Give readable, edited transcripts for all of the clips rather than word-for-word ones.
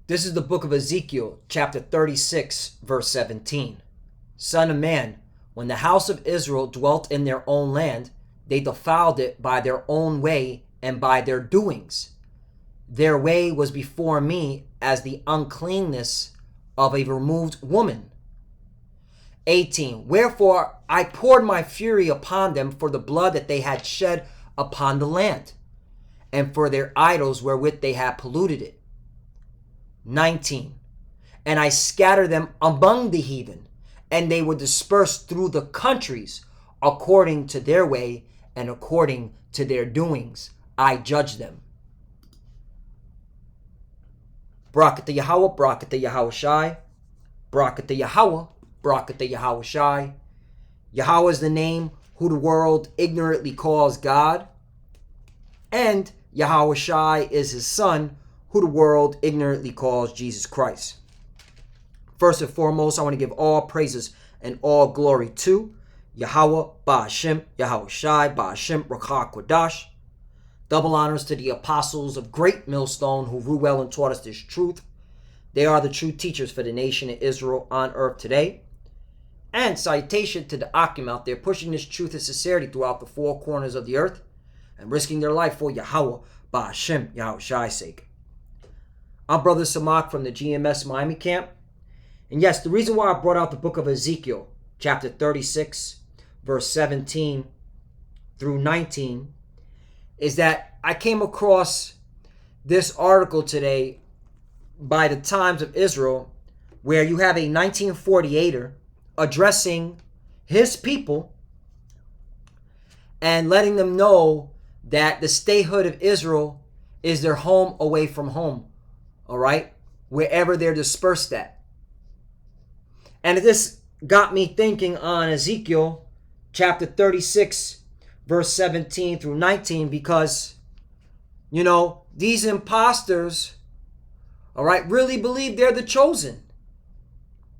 This is the book of Ezekiel, chapter 36, verse 17. Son of man, when the house of Israel dwelt in their own land, they defiled it by their own way and by their doings. Their way was before me as the uncleanness of a removed woman. 18. Wherefore I poured my fury upon them for the blood that they had shed upon the land, and for their idols wherewith they had polluted it. 19. And I scattered them among the heathen, and they were dispersed through the countries, according to their way and according to their doings. I judged them. Barakatah Yahweh, Barakatah Yahweh Shai, Barakatah Yahweh, Barakatah Yahweh Shai. Yahweh is the name who the world ignorantly calls God, and Yahweh Shai is his son, who the world ignorantly calls Jesus Christ. First and foremost, I want to give all praises and all glory to Yahweh Ba'ashem, Yahweh Shai, Ba'ashem, Rakha Kodash. Double honors to the apostles of Great Millstone who rule well and taught us this truth. They are the true teachers for the nation of Israel on earth today. And salutation to the Akim out there pushing this truth and sincerity throughout the four corners of the earth and risking their life for Yahweh Ba'ashem, Yahweh Shai's sake. I'm Brother Samak from the GMS Miami camp. And yes, the reason why I brought out the book of Ezekiel, chapter 36, verse 17 through 19, is that I came across this article today by the Times of Israel, where you have a 1948er addressing his people and letting them know that the statehood of Israel is their home away from home. All right, wherever they're dispersed at. And this got me thinking on Ezekiel chapter 36, verse 17 through 19, because, you know, these imposters, all right, really believe they're the chosen.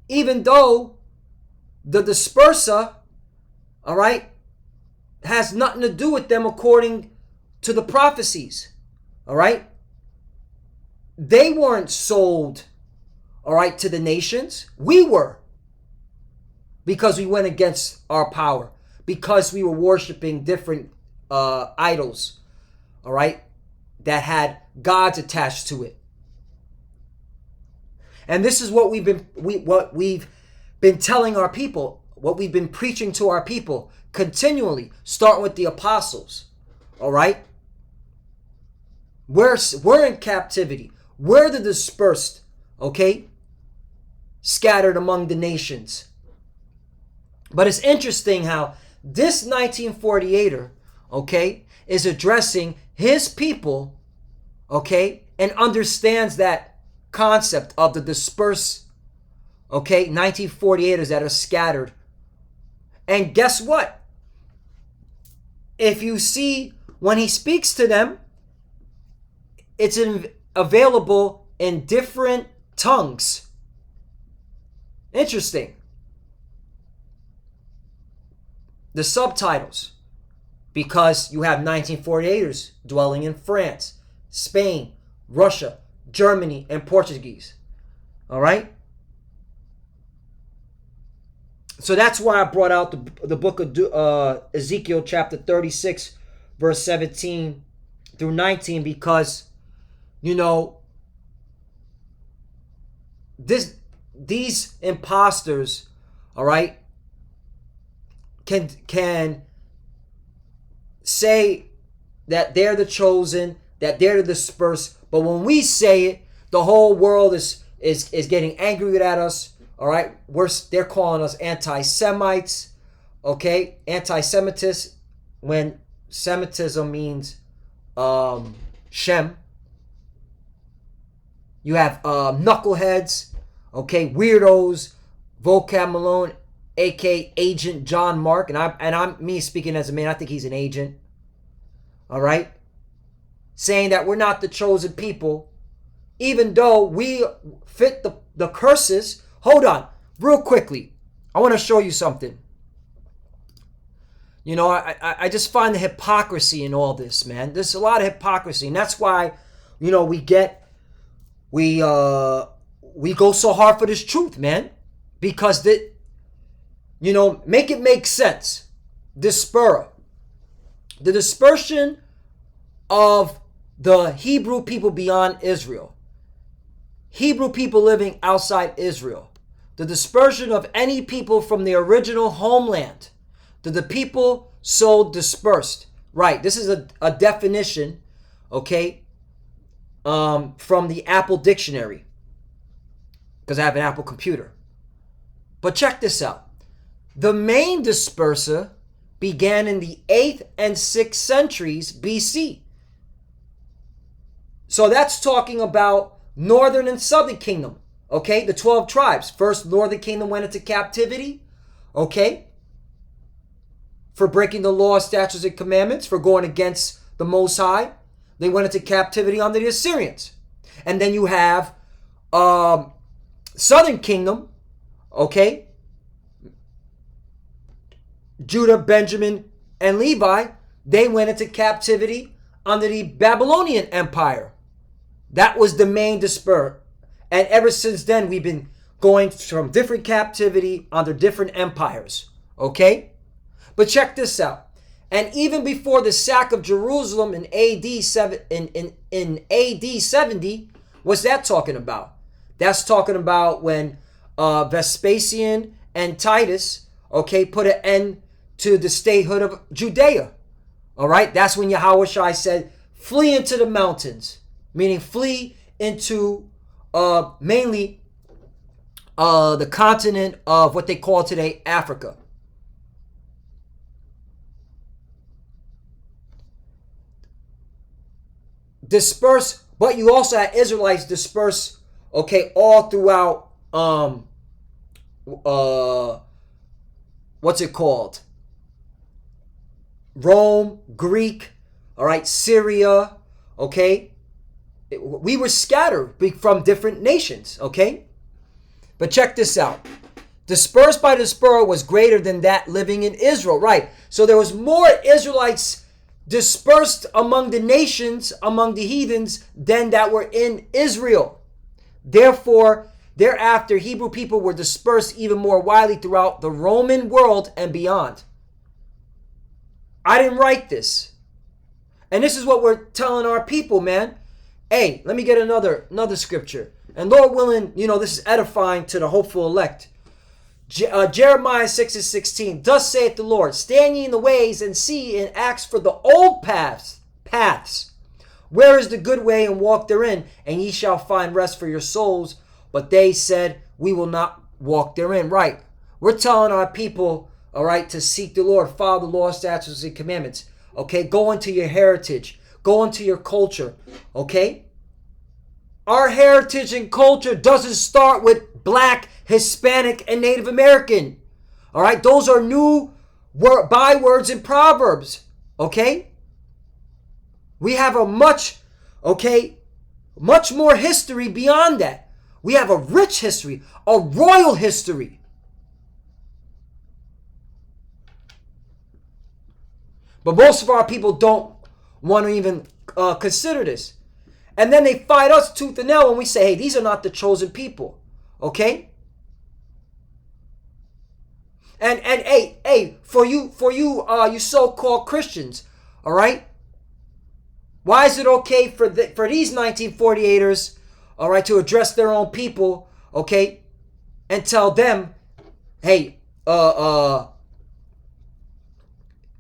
Even though the disperser, all right, has nothing to do with them according to the prophecies, all right? They weren't sold, all right, to the nations. We were. Because we went against our power. Because we were worshiping different idols, all right, that had gods attached to it. And this is what we've been telling our people, what we've been preaching to our people continually, starting with the apostles, all right? We're in captivity. We're the dispersed, okay? Scattered among the nations. But it's interesting how this 1948er, okay, is addressing his people, okay, and understands that concept of the dispersed, okay, 1948ers that are scattered. And guess what? If you see when he speaks to them, it's available in different tongues. Interesting. The subtitles, because you have 1948ers dwelling in France, Spain, Russia, Germany, and Portuguese. All right? So that's why I brought out the book of Ezekiel chapter 36, verse 17 through 19, because, you know, these imposters, all right, can say that they're the chosen, that they're the dispersed, but when we say it, the whole world is getting angry at us. All right, they're calling us anti-Semites, okay, anti-Semitis, when Semitism means Shem. You have knuckleheads, okay, weirdos, Vocab Malone, aka Agent John Mark, and I'm me speaking as a man. I think he's an agent. All right, saying that we're not the chosen people, even though we fit the curses. Hold on, real quickly. I want to show you something. You know, I just find the hypocrisy in all this, man. There's a lot of hypocrisy, and that's why, you know, we get we go so hard for this truth, man, because make it make sense. Diaspora, the dispersion of the Hebrew people beyond Israel, Hebrew people living outside Israel, the dispersion of any people from the original homeland, the people so dispersed. Right, this is a definition, okay, from the Apple dictionary, because I have an Apple computer. But check this out. The main disperser began in the 8th and 6th centuries BC. So that's talking about northern and southern kingdom, okay? The 12 tribes. First, northern kingdom went into captivity, okay? For breaking the law, statutes, and commandments, for going against the Most High. They went into captivity under the Assyrians. And then you have southern kingdom, okay? Judah, Benjamin, and Levi, they went into captivity under the Babylonian Empire. That was the main disperse. And ever since then, we've been going from different captivity under different empires, okay? But check this out. And even before the sack of Jerusalem in AD 70, what's that talking about? That's talking about when Vespasian and Titus, okay, put an end to the statehood of Judea. All right, that's when Yahushua said, flee into the mountains, meaning flee into mainly the continent of what they call today Africa. Disperse, but you also had Israelites disperse, okay, all throughout what's it called? Rome, Greek, all right, Syria, okay? We were scattered from different nations, okay? But check this out. Dispersed by diaspora was greater than that living in Israel, right? So there was more Israelites dispersed among the nations, among the heathens, than that were in Israel. Therefore, thereafter, Hebrew people were dispersed even more widely throughout the Roman world and beyond. I didn't write this. And this is what we're telling our people, man. Hey, let me get another scripture. And Lord willing, this is edifying to the hopeful elect. Jeremiah 6:16. Thus saith the Lord, stand ye in the ways and see and ask for the old paths. Where is the good way, and walk therein, and ye shall find rest for your souls. But they said, we will not walk therein. Right. We're telling our people, all right, to seek the Lord, follow the law, statutes, and commandments. Okay, go into your heritage. Go into your culture. Okay? Our heritage and culture doesn't start with Black, Hispanic, and Native American. All right? Those are new bywords in Proverbs. Okay? We have a much more history beyond that. We have a rich history, a royal history. But most of our people don't want to even consider this. And then they fight us tooth and nail when we say, hey, these are not the chosen people. Okay? And hey, for you you so-called Christians, all right? Why is it okay for these 1948ers, all right, to address their own people, okay, and tell them, hey,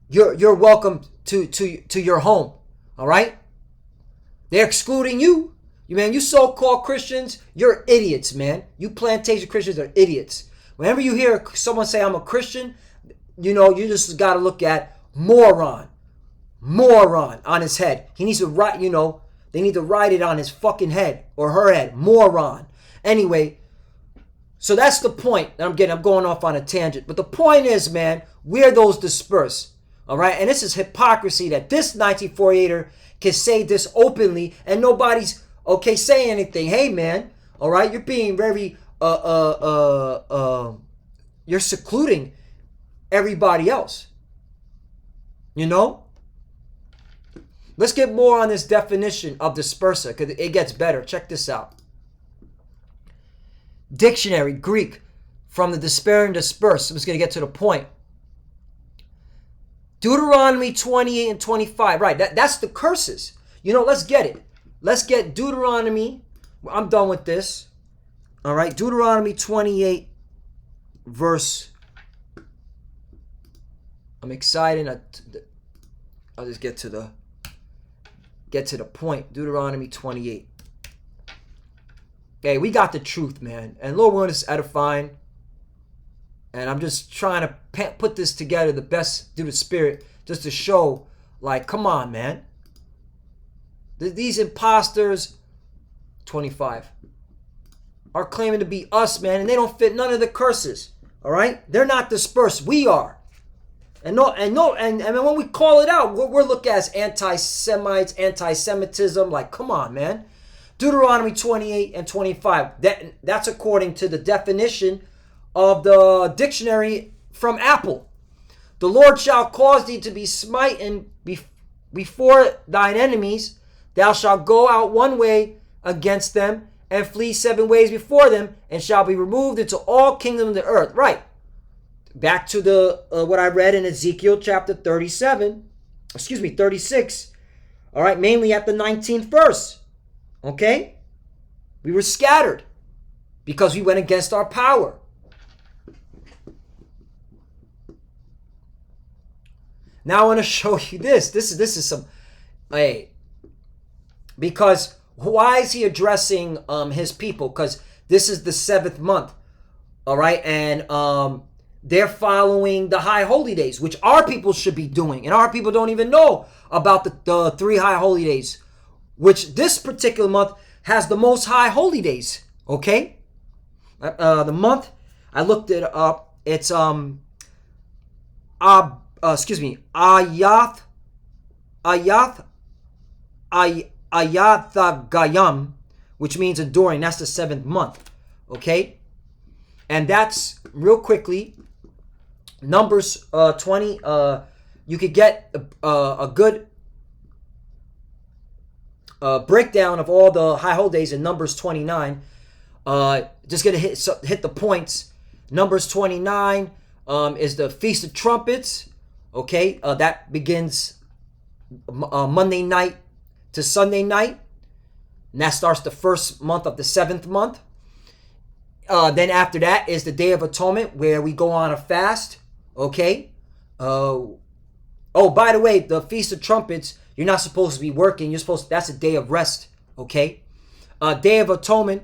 you're welcome to your home, all right? They're excluding you. You so-called Christians, you're idiots, man. You plantation Christians are idiots. Whenever you hear someone say, I'm a Christian, you just got to look at moron on his head. He needs to write, they need to write it on his fucking head or her head. Moron. Anyway, so that's the point. I'm going off on a tangent. But the point is, man, we're those dispersed. All right? And this is hypocrisy that this 1948er can say this openly and nobody's, saying anything. Hey, man, all right? You're being very, you're secluding everybody else. Let's get more on this definition of disperser because it gets better. Check this out. Dictionary, Greek, from the despair and disperse. I'm just going to get to the point. Deuteronomy 28 and 25. Right, that's the curses. Let's get it. Let's get Deuteronomy. I'm done with this. All right, Deuteronomy 28, verse. I'm excited. I'll just get to the point. Deuteronomy 28. Hey, we got the truth, man. And Lord willing, it's edifying. And I'm just trying to put this together the best through the Spirit, just to show, like, come on, man. These imposters, 25, are claiming to be us, man, and they don't fit none of the curses. All right, they're not dispersed. We are. And when we call it out, we're looked at as anti-Semites, anti-Semitism. Like, come on, man. Deuteronomy 28 and 25. That's according to the definition of the dictionary from Apple. The Lord shall cause thee to be smitten before thine enemies. Thou shalt go out one way against them and flee 7 ways before them, and shall be removed into all kingdoms of the earth. Right. Back to the what I read in Ezekiel chapter 36. All right, mainly at the 19th verse. Okay? We were scattered because we went against our power. Now I want to show you this. This is some, hey, because why is he addressing his people? Because this is the 7th month, all right, and they're following the high holy days, which our people should be doing, and our people don't even know about the 3 high holy days, which this particular month has the most high holy days. Okay, the month I looked it up. It's Ayathagayam, which means adoring. That's the 7th month. Okay, and that's real quickly. Numbers 20. You could get a good breakdown of all the high holy days in Numbers 29. Just gonna hit the points. Numbers 29 is the Feast of Trumpets. Okay, that begins Monday night to Sunday night, and that starts the 1st month of the 7th month. Then after that is the Day of Atonement, where we go on a fast. Okay. Oh, by the way, the Feast of Trumpets, you're not supposed to be working. That's a day of rest. Okay. Day of Atonement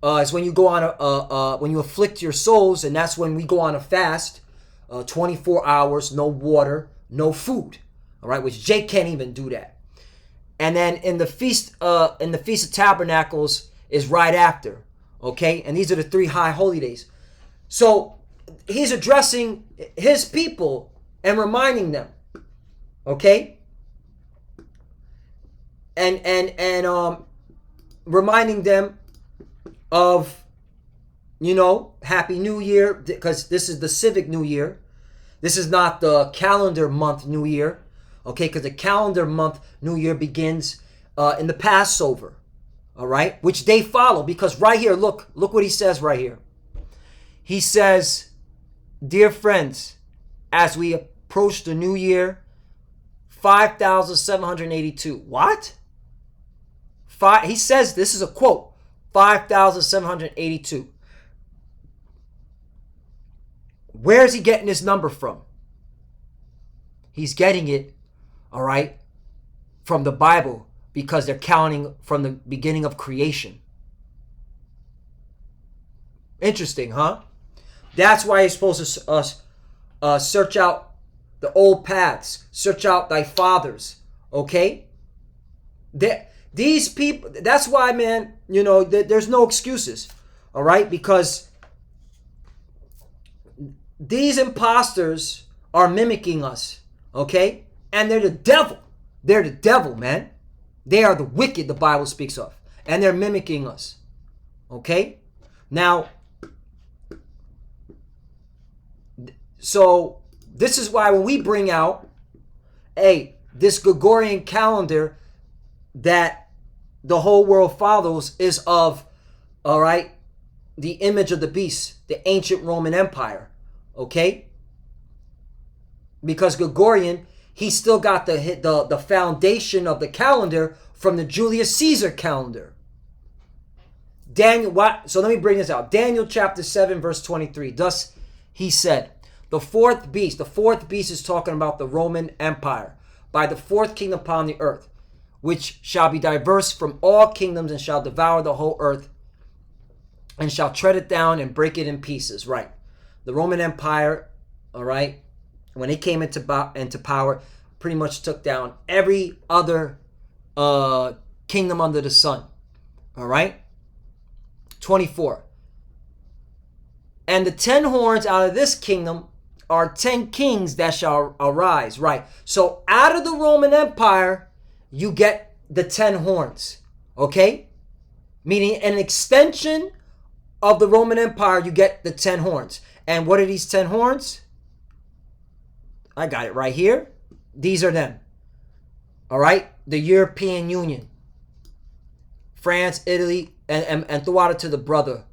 is when you go on when you afflict your souls, and that's when we go on a fast. 24 hours, no water, no food. All right, which Jake can't even do that. And then in the Feast of Tabernacles is right after. Okay, and these are the 3 high holy days. So he's addressing his people and reminding them. Okay, and reminding them of, Happy New Year, because this is the civic New Year. This is not the calendar month New Year, okay? Because the calendar month New Year begins in the Passover, all right? Which they follow, because right here, look what he says right here. He says, dear friends, as we approach the New Year, 5,782. What? He says, this is a quote, 5,782. Where is he getting this number from? He's getting it, all right, from the Bible, because they're counting from the beginning of creation. Interesting, huh? That's why he's supposed to search out the old paths, search out thy fathers, okay? These people, that's why, man, there's no excuses, all right? Because these imposters are mimicking us, okay? And they're the devil. They're the devil, man. They are the wicked the Bible speaks of. And they're mimicking us, okay? Now, so this is why when we bring out, this Gregorian calendar that the whole world follows is of, all right, the image of the beast, the ancient Roman Empire, okay? Because Gregorian, he still got the foundation of the calendar from the Julius Caesar calendar. So let me bring this out. Daniel chapter 7, verse 23. Thus he said, the fourth beast is talking about the Roman Empire, by the fourth kingdom upon the earth, which shall be diverse from all kingdoms and shall devour the whole earth and shall tread it down and break it in pieces. Right. The Roman Empire, all right, when it came into power, pretty much took down every other kingdom under the sun. All right. 24. And the 10 horns out of this kingdom are 10 kings that shall arise. Right. So out of the Roman Empire, you get the 10 horns. Okay. Meaning an extension of the Roman Empire, you get the 10 horns. And what are these 10 horns? I got it right here. These are them. All right. The European Union. France, Italy, and throw it to the brother,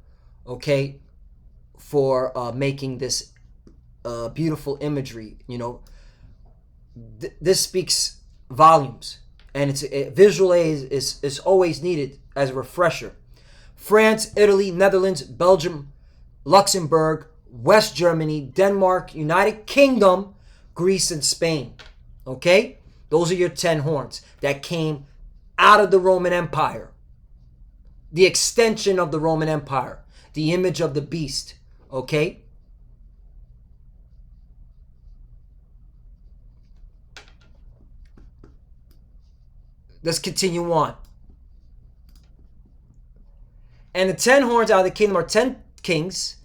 okay, for making this beautiful imagery. You know, this speaks volumes, and visual aid is always needed as a refresher. France, Italy, Netherlands, Belgium, Luxembourg, West Germany, Denmark, United Kingdom, Greece, and Spain. Okay, those are your 10 horns that came out of the Roman Empire. The extension of the Roman Empire, the image of the beast, okay? Let's continue on. And the 10 horns out of the kingdom are 10 kings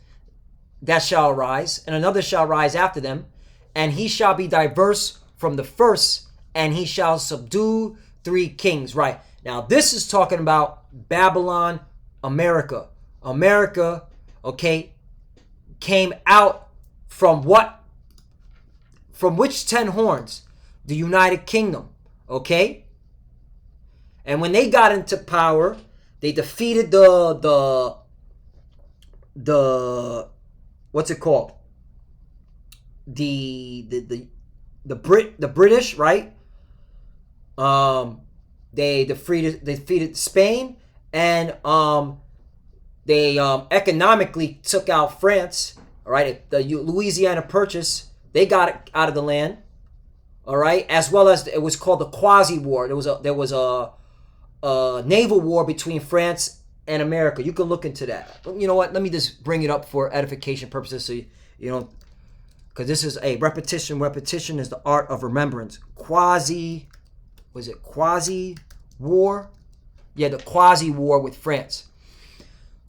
that shall arise, and another shall rise after them, and he shall be diverse from the first, and he shall subdue 3 kings. Right. Now, this is talking about Babylon, America. America, okay, came out from what? From which 10 horns? The United Kingdom, okay? And when they got into power, they defeated the what's it called? The British, right? They defeated Spain, and they economically took out France. All right, the Louisiana Purchase, they got it out of the land. All right, as well as it was called the Quasi War. There was a naval war between France and America. You can look into that. You know what? Let me just bring it up for edification purposes, so you know, because this is a repetition. Repetition is the art of remembrance. Quasi War? Yeah, the Quasi War with France.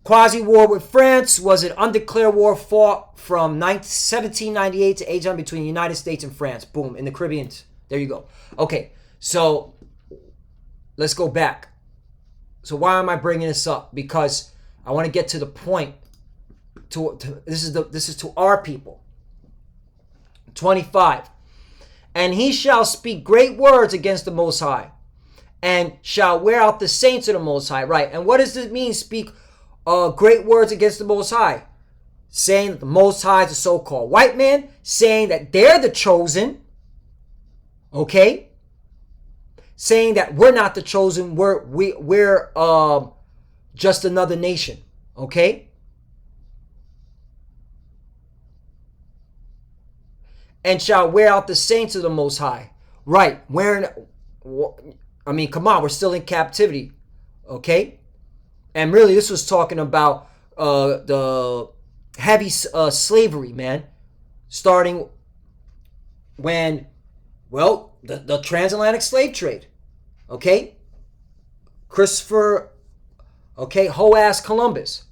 Quasi War with France was an undeclared war fought from 1798 to 1800 between the United States and France. Boom, in the Caribbean. There you go. Okay, so let's go back. So why am I bringing this up? Because I want to get to the point. This is to our people. 25. And he shall speak great words against the Most High, and shall wear out the saints of the Most High. Right. And what does it mean, speak great words against the Most High? Saying that the Most High is a so-called white man, saying that they're the chosen. Okay. Saying that we're not the chosen, we're just another nation. Okay. And shall wear out the saints of the Most High. Right. I mean, come on, we're still in captivity. Okay? And really, this was talking about the heavy slavery, man. Starting when, well, the transatlantic slave trade. Okay? Christopher, okay, Ho-ass Columbus.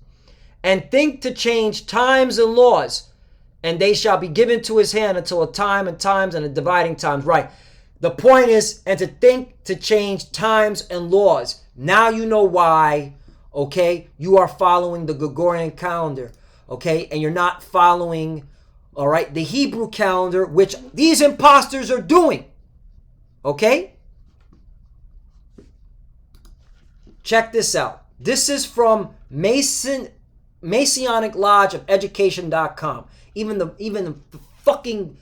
And think to change times and laws, and they shall be given to his hand until a time and times and a dividing times. Right. The point is, and to think to change times and laws. Now you know why, okay, you are following the Gregorian calendar, okay, and you're not following, all right, the Hebrew calendar, which these imposters are doing, okay? Check this out. This is from Mason Masonic Lodge of Education.com. Even the fucking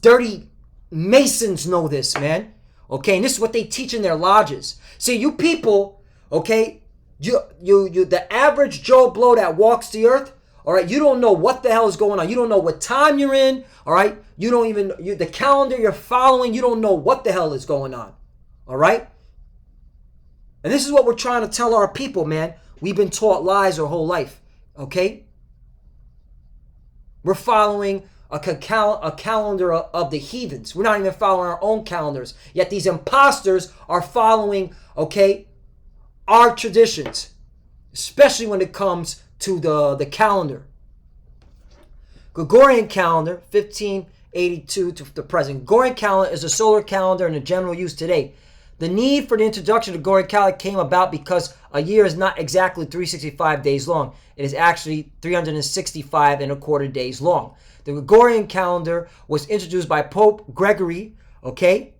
dirty Masons know this, man. Okay, and this is what they teach in their lodges. See, you people, okay, you the average Joe Blow that walks the earth, all right, you don't know what the hell is going on. You don't know what time you're in, all right? You don't even, the calendar you're following, you don't know what the hell is going on, all right? And this is what we're trying to tell our people, man. We've been taught lies our whole life, okay? We're following a calendar of the heathens. We're not even following our own calendars. Yet these imposters are following, okay, our traditions, especially when it comes to the calendar. Gregorian calendar, 1582 to the present. Gregorian calendar is a solar calendar in the general use today. The need for the introduction of the Gregorian calendar came about because a year is not exactly 365 days long. It is actually 365 and a quarter days long. The Gregorian calendar was introduced by Pope Gregory, okay,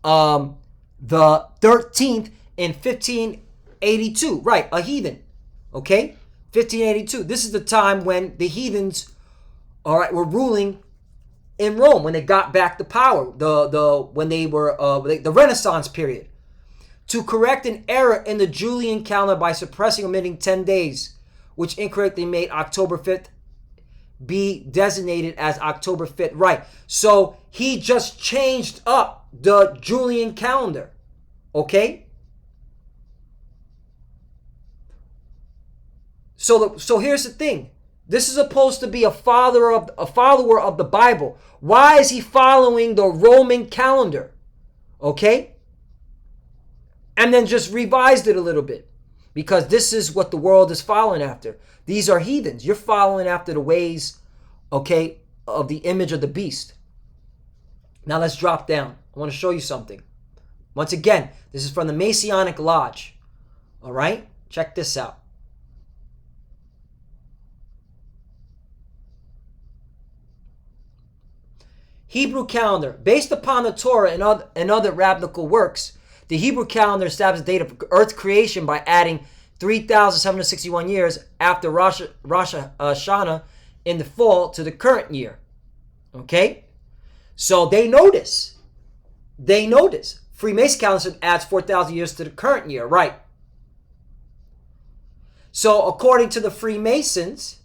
the 13th in 1582. Right, a heathen, okay, 1582. This is the time when the heathens, all right, were ruling in Rome, when they got back the power, when they were the Renaissance period, to correct an error in the Julian calendar by suppressing or omitting 10 days, which incorrectly made October 5th be designated as October 5th. Right. So he just changed up the Julian calendar. Okay? So here's the thing. This is supposed to be a follower of the Bible. Why is he following the Roman calendar? Okay? And then just revised it a little bit. Because this is what the world is following after. These are heathens. You're following after the ways, okay, of the image of the beast. Now let's drop down. I want to show you something. Once again, this is from the Masonic Lodge. All right? Check this out. Hebrew calendar. Based upon the Torah and other rabbinical works, the Hebrew calendar establishes the date of earth creation by adding 3,761 years after Rosh Hashanah in the fall to the current year. Okay? So they notice. Freemason calendar adds 4,000 years to the current year, right? So according to the Freemasons,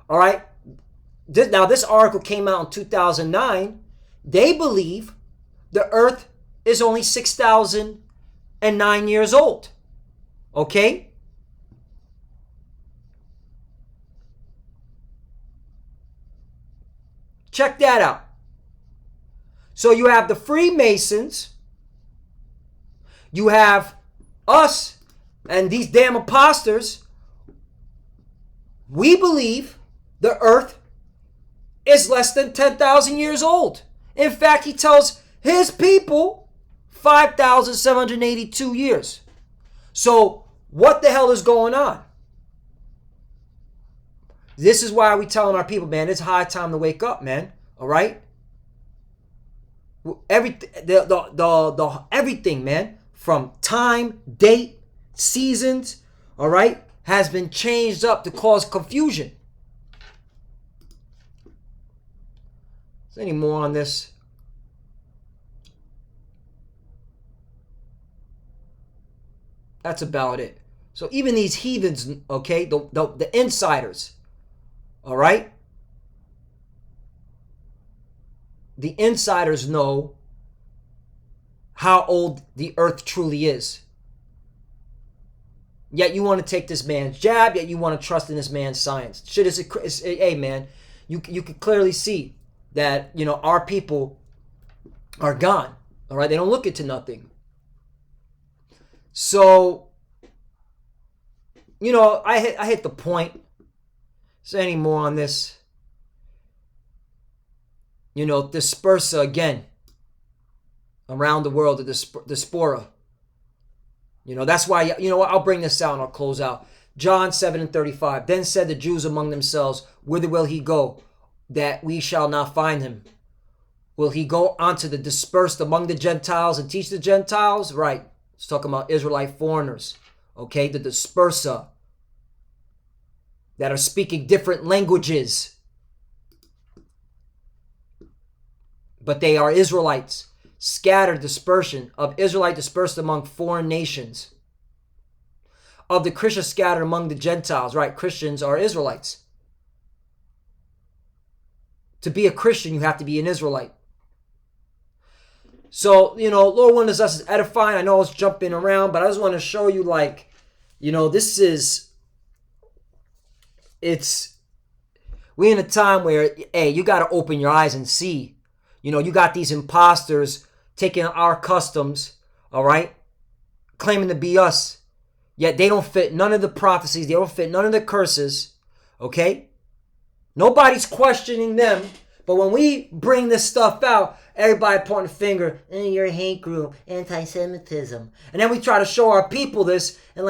all right, now this article came out in 2009, they believe the earth is only 6,009 years old. Okay? Check that out. So you have the Freemasons, you have us, and these damn imposters. We believe the earth is less than 10,000 years old. In fact, he tells his people 5,782 years. So what the hell is going on? This is why we telling our people, man, it's high time to wake up, man. All right? Everything, man, from time, date, seasons, all right, has been changed up to cause confusion. Is there any more on this? That's about it. So even these heathens, okay, the insiders, all right? The insiders know how old the earth truly is. Yet you want to take this man's jab, yet you want to trust in this man's science. Shit is, hey man, you can clearly see that, you know, our people are gone. All right, they don't look into nothing. So, you know, I hit the point. Is there any more on this? You know, Dispersa again. Around the world, the Diaspora. You know, that's why, you know what, I'll bring this out and I'll close out. John 7:35. Then said the Jews among themselves, whither will he go, that we shall not find him? Will he go unto the dispersed among the Gentiles and teach the Gentiles? Right. It's talking about Israelite foreigners. Okay, the Dispersa. that are speaking different languages. But they are Israelites. Scattered dispersion of Israelite dispersed among foreign nations. Of the Christians scattered among the Gentiles. Right, Christians are Israelites. To be a Christian, you have to be an Israelite. So, Lord willing, us is edifying. I know I was jumping around, but I just want to show you, like, this is, we're in a time where, hey, you got to open your eyes and see. You got these imposters taking our customs, all right, claiming to be us. Yet they don't fit none of the prophecies. They don't fit none of the curses, okay? Nobody's questioning them. But when we bring this stuff out, everybody pointing the finger, you're a hate group, anti-Semitism. And then we try to show our people this, and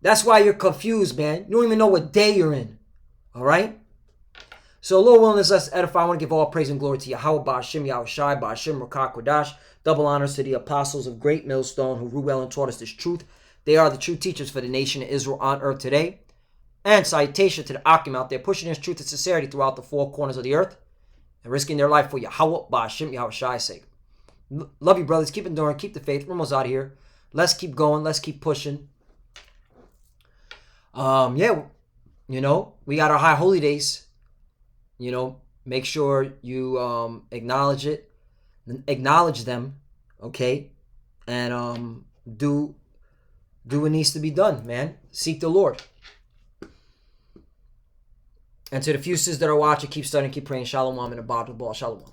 That's why you're confused, man. You don't even know what day you're in, all right? So, Lord willing, let's edify. I want to give all praise and glory to Yahweh, Ba'ashim, Yahushai, Ba'ashim, Rakah, Kodash. Double honors to the apostles of Great Millstone who ruled well and taught us this truth. They are the true teachers for the nation of Israel on earth today. And salutation to the Akim out there pushing this truth and sincerity throughout the four corners of the earth and risking their life for Yahweh, Ba'ashim, Yahushai's sake. Love you, brothers. Keep enduring. Keep the faith. We're almost out of here. Let's keep going. Let's keep pushing. Yeah, we got our high holy days. Make sure you acknowledge them, okay? And do what needs to be done, man. Seek the Lord. And to the few sisters that are watching, keep studying, keep praying. Shalom and abad ball. Shalom.